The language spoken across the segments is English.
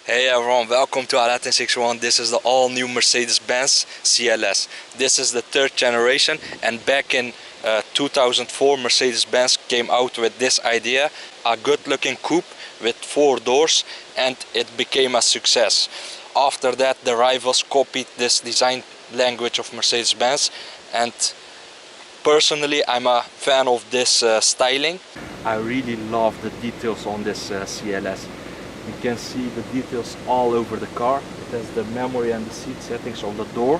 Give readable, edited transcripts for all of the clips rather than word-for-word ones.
Hey everyone, welcome to Aladdin61. This is the all-new Mercedes-Benz CLS. This is the third generation, and back in 2004 Mercedes-Benz came out with this idea, a good-looking coupe with 4 doors, and it became a success. After that the rivals copied this design language of Mercedes-Benz, and personally I'm a fan of this styling. I really love the details on this CLS. You can see the details all over the car. It has the memory and the seat settings on the door.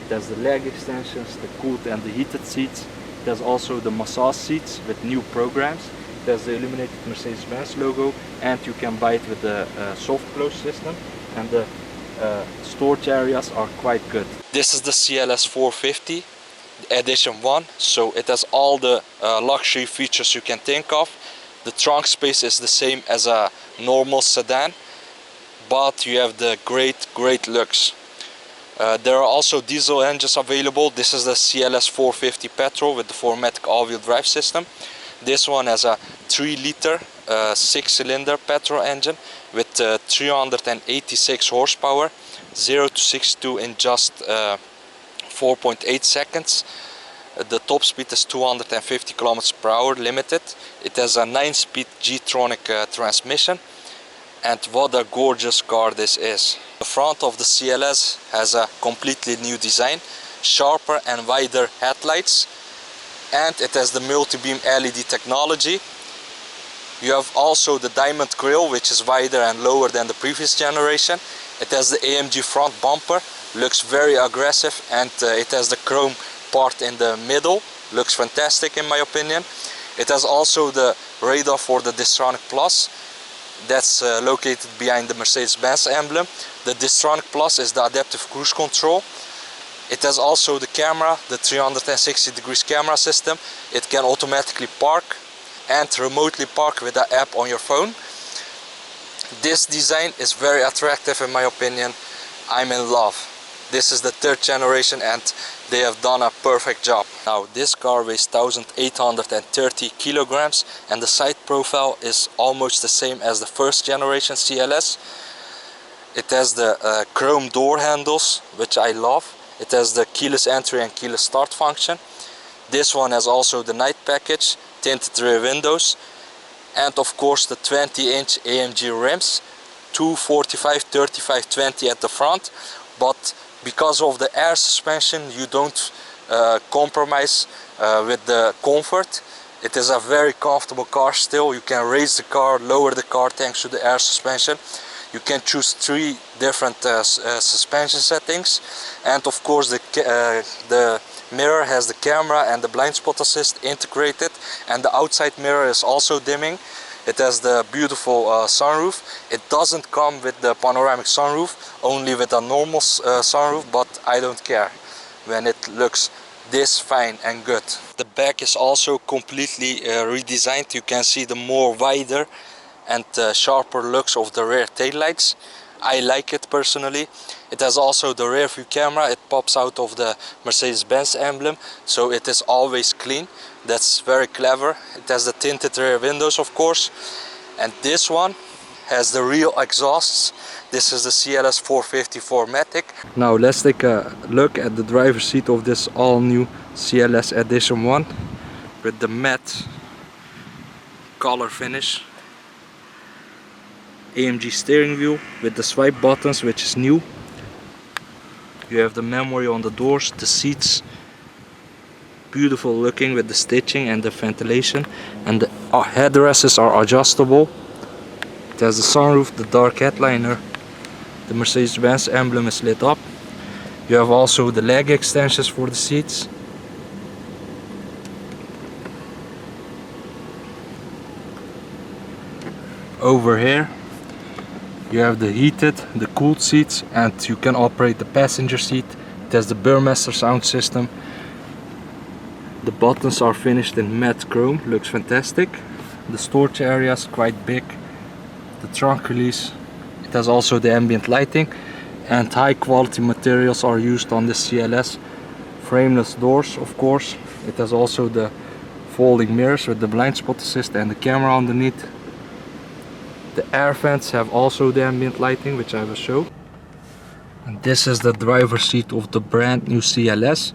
It has the leg extensions, the cooled and the heated seats. It has also the massage seats with new programs. It has the illuminated Mercedes-Benz logo, and you can buy it with the soft close system, and the storage areas are quite good. This is the CLS 450 edition 1, so it has all the luxury features you can think of. The trunk space is the same as a normal sedan, but you have the great looks. There are also diesel engines available. This is the CLS 450 petrol with the 4MATIC all-wheel drive system. This one has a 3-liter 6-cylinder petrol engine with 386 horsepower, 0 to 62 in just 4.8 seconds. The top speed is 250 km/h limited. It has a 9-speed G-tronic transmission, and what a gorgeous car this is. The front of the CLS has a completely new design, sharper and wider headlights, and it has the multi-beam LED technology. You have also the diamond grille, which is wider and lower than the previous generation. It has the AMG front bumper, looks very aggressive, and it has the chrome part in the middle, looks fantastic in my opinion. It has also the radar for the Distronic Plus, that's located behind the Mercedes-Benz emblem. The Distronic Plus is the adaptive cruise control. It has also the camera, the 360 degrees camera system. It can automatically park and remotely park with the app on your phone. This design is very attractive in my opinion. I'm in love. This is the third generation and they have done a perfect job. Now this car weighs 1830 kilograms, and the side profile is almost the same as the first generation CLS. It has the chrome door handles, which I love. It has the keyless entry and keyless start function. This one has also the night package, tinted rear windows, and of course the 20-inch AMG rims, 245, 35, 20 at the front, but because of the air suspension you don't compromise with the comfort. It is a very comfortable car still. You can raise the car, lower the car thanks to the air suspension. You can choose 3 different suspension settings, and of course the mirror has the camera and the blind spot assist integrated, and the outside mirror is also dimming. It has the beautiful sunroof. It doesn't come with the panoramic sunroof, only with a normal sunroof, but I don't care when it looks this fine and good. The back is also completely redesigned. You can see the more wider and sharper looks of the rear taillights. I like it personally. It has also the rear view camera. It pops out of the Mercedes-Benz emblem, so it is always clean. That's very clever. It has the tinted rear windows of course, and this one has the real exhausts. This is the CLS 450 4MATIC. Now let's take a look at the driver's seat of this all new CLS edition 1 with the matte color finish. AMG steering wheel with the swipe buttons, which is new. You have the memory on the doors, the seats, beautiful looking with the stitching and the ventilation, and the headrests are adjustable. It has the sunroof, the dark headliner, the Mercedes-Benz emblem is lit up. You have also the leg extensions for the seats. Over here you have the heated, the cooled seats, and you can operate the passenger seat. It has the Burmester sound system. The buttons are finished in matte chrome, looks fantastic. The storage area is quite big. The trunk release. It has also the ambient lighting, and high quality materials are used on this CLS. Frameless doors of course. It has also the folding mirrors with the blind spot assist and the camera underneath. The air vents have also the ambient lighting, which I will show. And this is the driver's seat of the brand new CLS.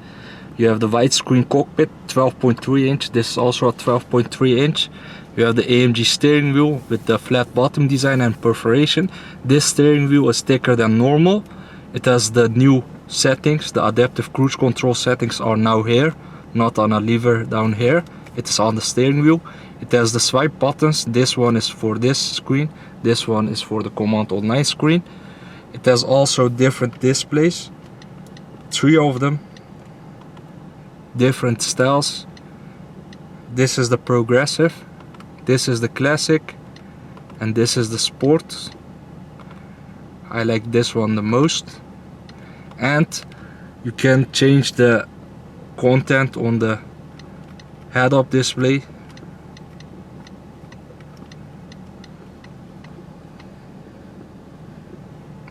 You have the widescreen cockpit, 12.3 inch. This is also a 12.3 inch. You have the AMG steering wheel with the flat bottom design and perforation. This steering wheel is thicker than normal. It has the new settings. The adaptive cruise control settings are now here, not on a lever down here. It is on the steering wheel. It has the swipe buttons. This one is for this screen. This one is for the command online screen. It has also different displays, 3 of them, different styles. This is the progressive, this is the classic, and this is the sport. I like this one the most. And you can change the content on the head-up display.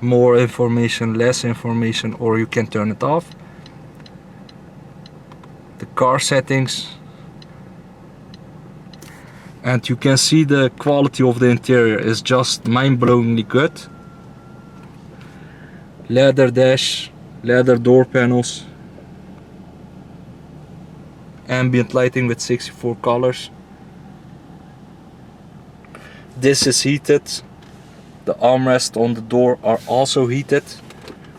More information, less information, or you can turn it off. The car settings, and you can see the quality of the interior is just mind-blowingly good. Leather dash, leather door panels, ambient lighting with 64 colors. This is heated. The armrests on the door are also heated.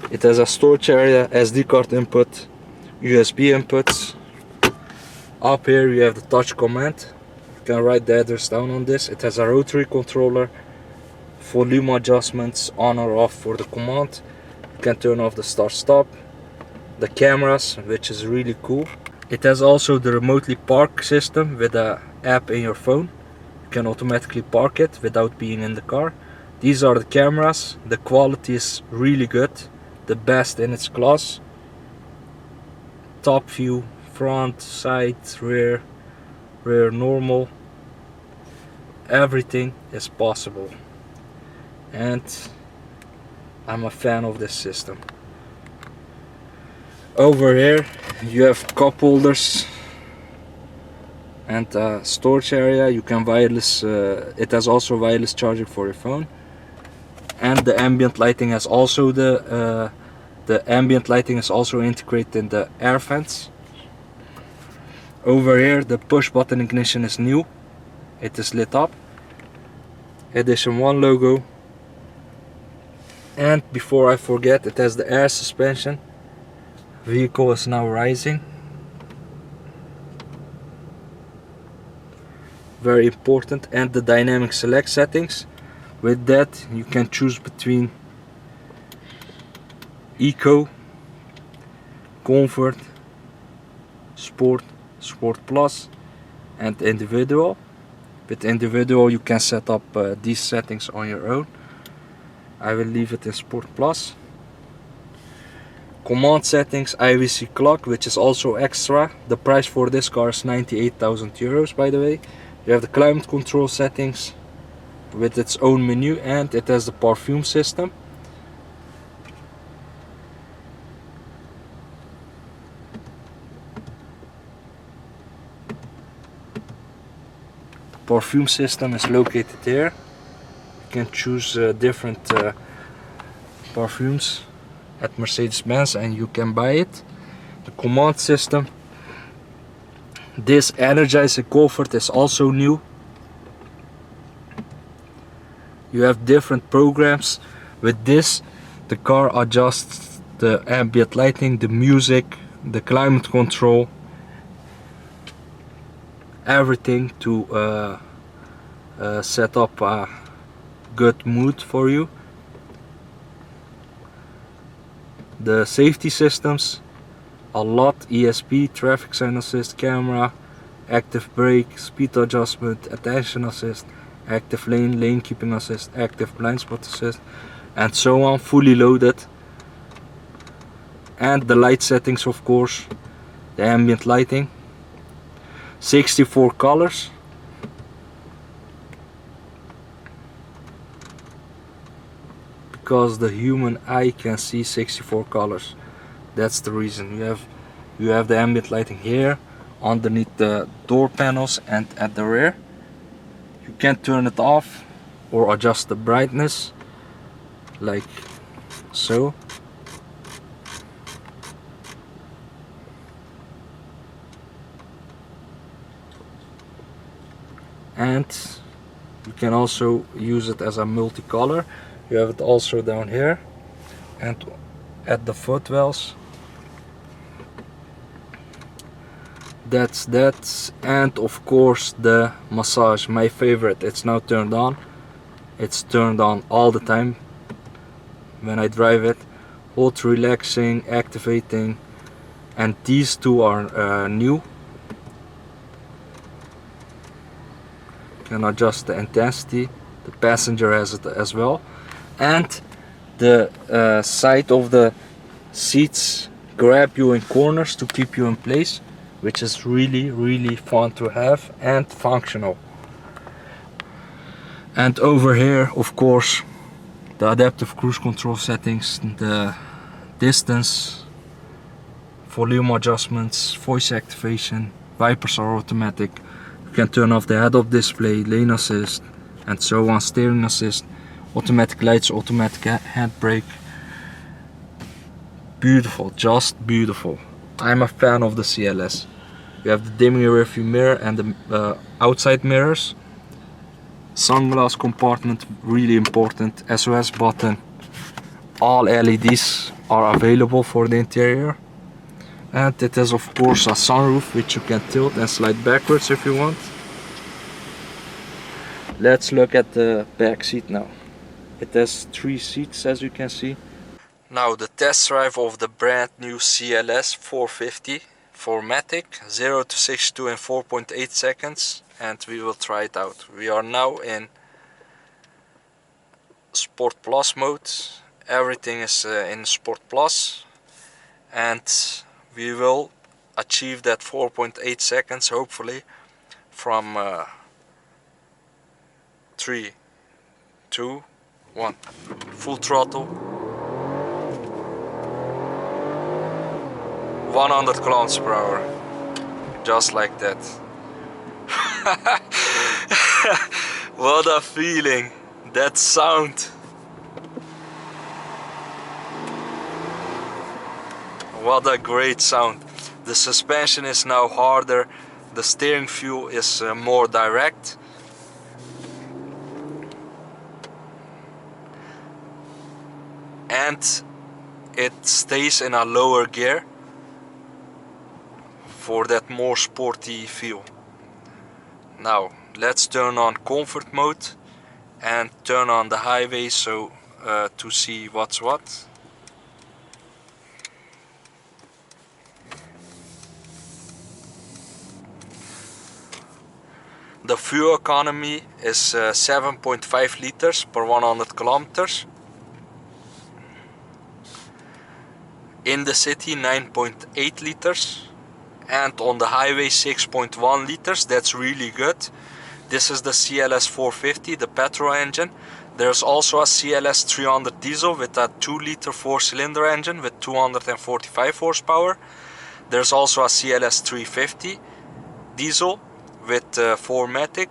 It has a storage area, SD card input, USB inputs. Up here you have the touch command. You can write the address down on this. It has a rotary controller, volume adjustments on or off for the command. You can turn off the start stop. The cameras, which is really cool. It has also the remotely park system with an app in your phone. You can automatically park it without being in the car. These are the cameras. The quality is really good, the best in its class. Top view, front, side, rear, rear normal. Everything is possible, and I'm a fan of this system. Over here you have cup holders and a storage area. You can wireless, it has also wireless charging for your phone. And the ambient lighting has also the ambient lighting is also integrated in the air vents. Over here the push button ignition is new. It is lit up. Edition 1 logo. And before I forget, it has the air suspension. Vehicle is now rising. Very important. And the dynamic select settings. With that you can choose between Eco, Comfort, Sport, Sport Plus and Individual. With Individual you can set up these settings on your own. I will leave it in Sport Plus. Command settings, IVC clock, which is also extra. The price for this car is 98,000 euros, by the way. You have the climate control settings with its own menu, and it has the perfume system. The perfume system is located here. You can choose different perfumes at Mercedes-Benz and you can buy it. The command system, this energizing comfort is also new. You have different programs. With this the car adjusts the ambient lighting, the music, the climate control, everything to set up a good mood for you. The safety systems, a lot: ESP, traffic sign assist, camera, active brake, speed adjustment, attention assist, active lane, lane keeping assist, active blind spot assist, and so on, fully loaded. And the light settings, of course, the ambient lighting, 64 colors. Because the human eye can see 64 colors, that's the reason. You have the ambient lighting here, underneath the door panels and at the rear. You can turn it off or adjust the brightness like so. And you can also use it as a multicolor. You have it also down here and at the footwells. That's that. And of course the massage, my favorite. It's now turned on. It's turned on all the time when I drive it. Hot, relaxing, activating, and these two are new. Can adjust the intensity. The passenger has it as well, and the side of the seats grab you in corners to keep you in place, which is really fun to have and functional. And over here, of course, the adaptive cruise control settings, the distance, volume adjustments, voice activation, wipers are automatic. You can turn off the head-up display, lane assist, and so on, steering assist, automatic lights, automatic handbrake. Beautiful, just beautiful. I'm a fan of the CLS. You have the dimming rearview mirror and the outside mirrors. Sunglass compartment, really important. SOS button. All LEDs are available for the interior. And it has of course a sunroof which you can tilt and slide backwards if you want. Let's look at the back seat now. It has 3 seats as you can see. Now the test drive of the brand new CLS 450 4MATIC, 0 to 62 in 4.8 seconds, and we will try it out. We are now in Sport Plus mode. Everything is in Sport Plus, and we will achieve that 4.8 seconds hopefully from 3, 2, 1. Full throttle. 100 kilometers per hour. Just like that. What a feeling. That sound. What a great sound. The suspension is now harder. The steering feel is more direct. And it stays in a lower gear for that more sporty feel. Now let's turn on comfort mode and turn on the highway so to see what's what. The fuel economy is 7.5 liters per 100 kilometers. In the city 9.8 liters. And on the highway 6.1 liters. That's really good. This is the CLS 450, the petrol engine. There's also a CLS 300 diesel with a 2-liter 4-cylinder engine with 245 horsepower. There's also a CLS 350 diesel with 4MATIC.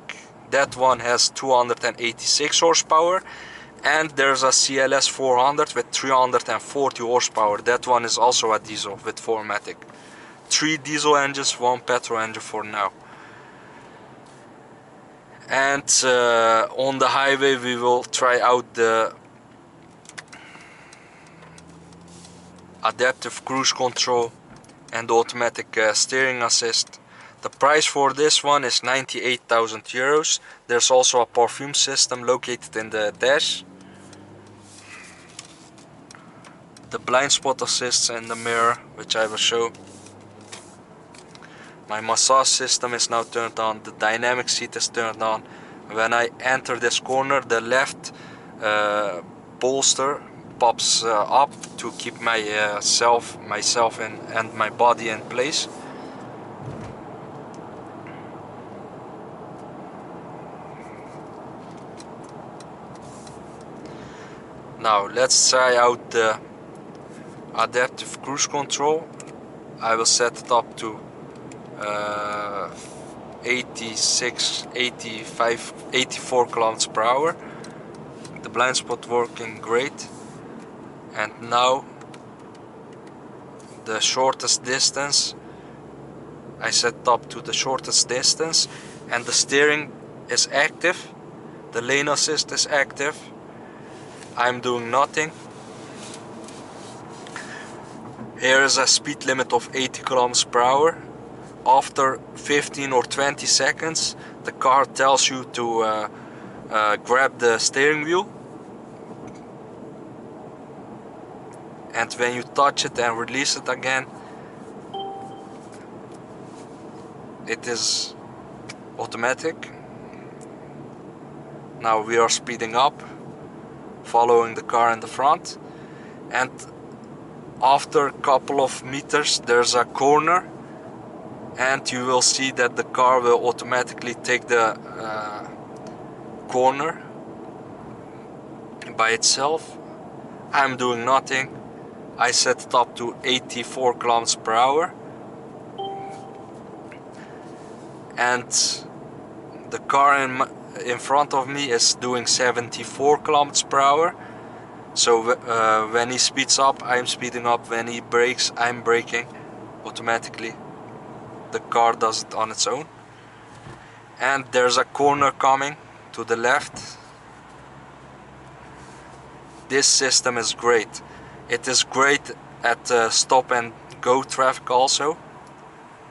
That one has 286 horsepower. And there's a CLS 400 with 340 horsepower. That one is also a diesel with 4MATIC. 3 diesel engines, 1 petrol engine for now. And on the highway we will try out the adaptive cruise control and the automatic steering assist. The price for this one is 98,000 euros. There's also a perfume system located in the dash. The blind spot assists in the mirror, which I will show. My massage system is now turned on. The dynamic seat is turned on. When I enter this corner, the left bolster pops up to keep myself and my body in place. Now let's try out the adaptive cruise control. I will set it up to 86, 85, 84 kilometers per hour. blind spot working great. And now the shortest distance, I set top to the shortest distance, and the steering is active, the lane assist is active. I'm doing nothing. Here is a speed limit of 80 kilometers per hour. After 15 or 20 seconds the car tells you to grab the steering wheel, and when you touch it and release it again, it is automatic. Now we are speeding up, following the car in the front, and after a couple of meters there's a corner, and you will see that the car will automatically take the corner by itself. I'm doing nothing. I set it up to 84 kilometers per hour, and the car in front of me is doing 74 kilometers per hour. So when he speeds up, I'm speeding up. When he brakes, I'm braking automatically. The car does it on its own. And there's a corner coming to the left. This system is great. It is great at stop and go traffic also.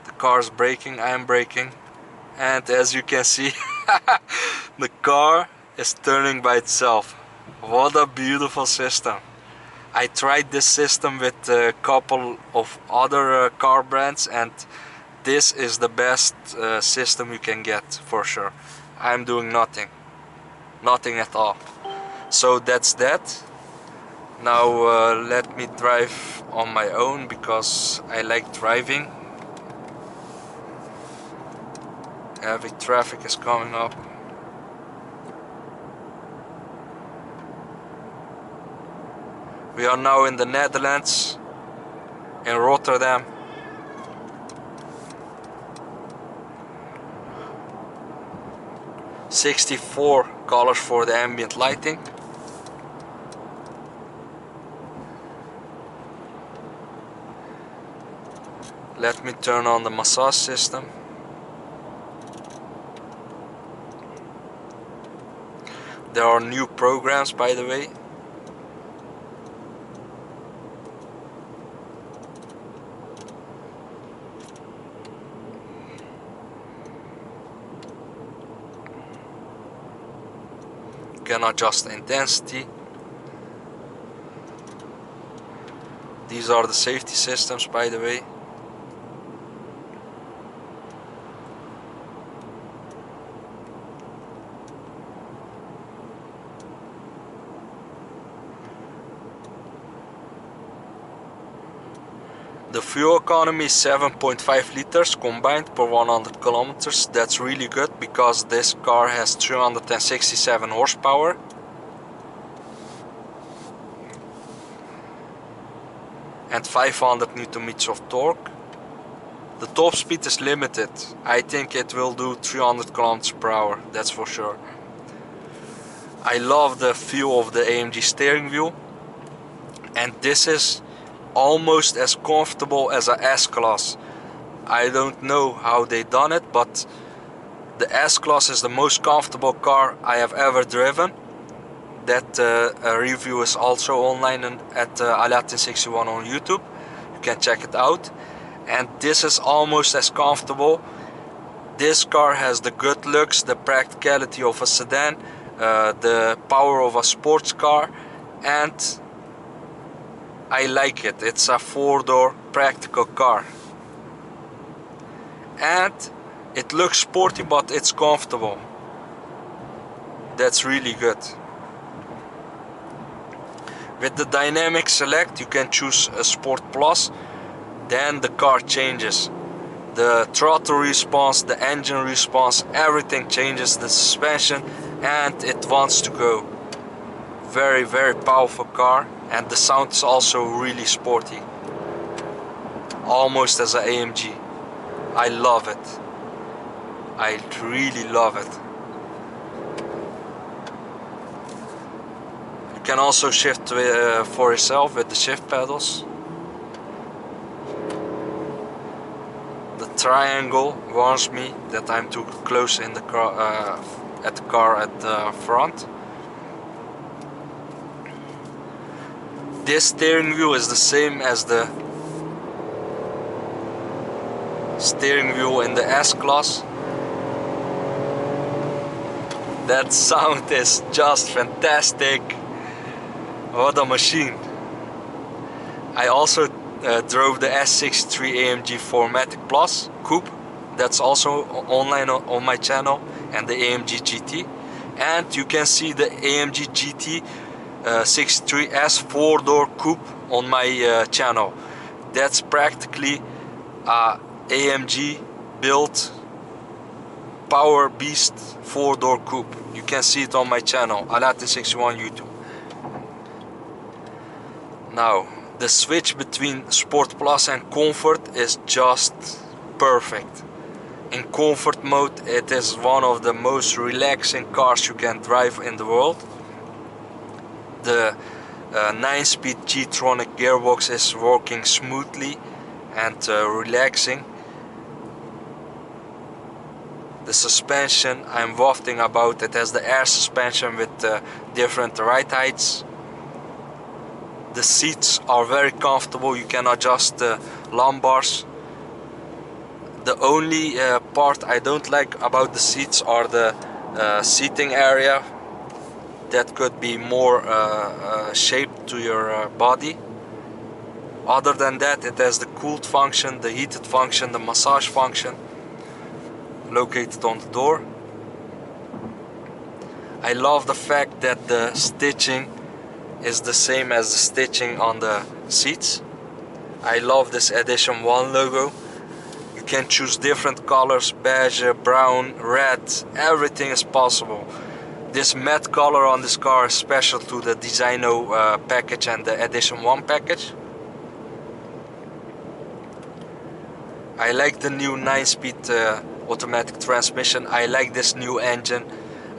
The car is braking, I am braking, and as you can see the car is turning by itself. What a beautiful system. I tried this system with a couple of other car brands, and this is the best system you can get for sure. I'm doing nothing at all. So that's that. Now let me drive on my own because I like driving. Heavy traffic is coming up. We are now in the Netherlands, in Rotterdam. $64 for the ambient lighting. Let me turn on the massage system. There are new programs, by the way. You can adjust the intensity. These are the safety systems, by the way. The fuel economy is 7.5 liters combined per 100 kilometers. That's really good because this car has 367 horsepower. And 500 Newton meters of torque. The top speed is limited. I think it will do 300 kilometers per hour, that's for sure. I love the feel of the AMG steering wheel, and this is almost as comfortable as a S-Class. I don't know how they done it, but the S-Class is the most comfortable car I have ever driven. That review is also online at Aladdin61 on YouTube. You can check it out. And this is almost as comfortable. This car has the good looks, the practicality of a sedan, the power of a sports car, and I like it. It's a 4-door practical car. And it looks sporty, but it's comfortable. That's really good. With the dynamic select, you can choose a Sport Plus. Then the car changes. The throttle response, the engine response, everything changes. The suspension, and it wants to go. Very, very powerful car. And the sound is also really sporty, almost as an AMG. I love it. I really love it. can also shift for yourself with the shift pedals. The triangle warns me that I'm too close in the car, at the front. This steering wheel is the same as the steering wheel in the S-Class. That sound is just fantastic. What a machine. I also drove the S63 AMG 4MATIC Plus Coupe. That's also online on my channel, and the AMG GT. And you can see the AMG GT 63S 4-door coupe on my channel. That's practically a AMG built Power Beast 4-door coupe. You can see it on my channel, Aladdin61 YouTube. Now, the switch between Sport Plus and Comfort is just perfect. In Comfort mode, it is one of the most relaxing cars you can drive in the world. The 9-speed G-tronic gearbox is working smoothly and relaxing. The suspension I'm wafting about, it has the air suspension with different ride heights. The seats are very comfortable, you can adjust the lumbars. The only part I don't like about the seats are the seating area. That could be more shaped to your body. Other than that, it has the cooled function, the heated function, the massage function located on the door. I love the fact that the stitching is the same as the stitching on the seats. I love this Edition 1 logo. You can choose different colors, beige, brown, red, everything is possible. This matte color on this car is special to the Designo package and the Edition 1 package. I like the new 9-speed automatic transmission. I like this new engine.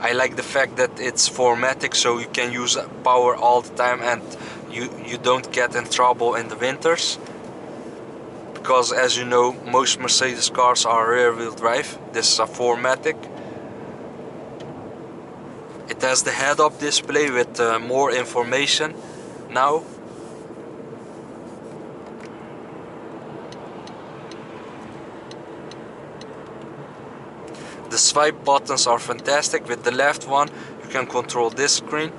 I like the fact that it's 4MATIC, so you can use power all the time and you don't get in trouble in the winters. Because as you know, most Mercedes cars are rear-wheel drive. This is a 4MATIC. It has the head-up display with more information now. The swipe buttons are fantastic. With the left one, you can control this screen.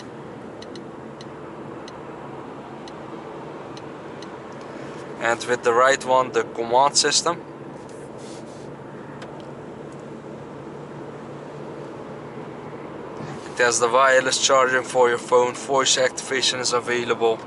And with the right one, the command system. It has the wireless charging for your phone, voice activation is available.